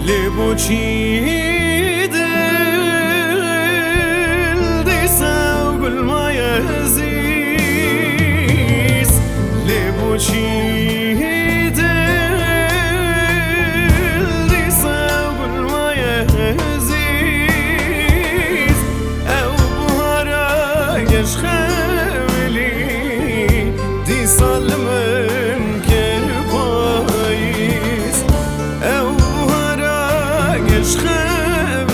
لبوچی دل دیسا و گل مایزیز لبوچی دل دیسا و گل مایزیز او بهارا گش خیلی دیسا لمن کر پاییز او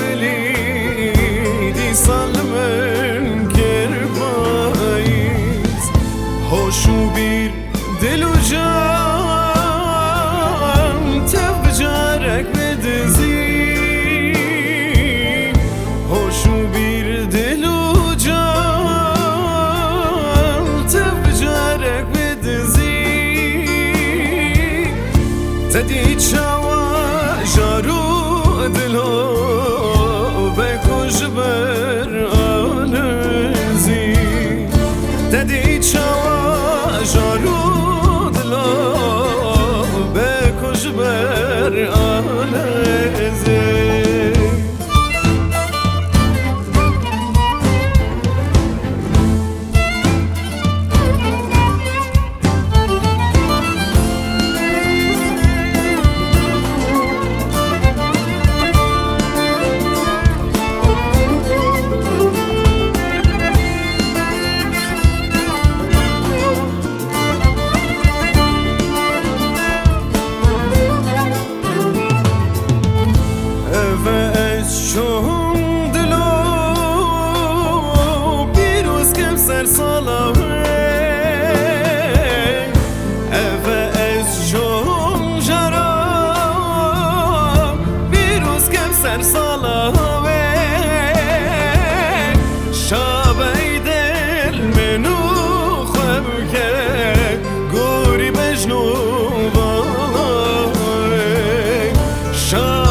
خبلی دی سالمن کربایز هوشو بیر دل و جان تف جارک بدزی هوشو بیر دل و جان تف جارک بدزی تدی چاوا جارو دلو بکش بر آلزی ددی چوا جارو دلو بکش بر آلزی شب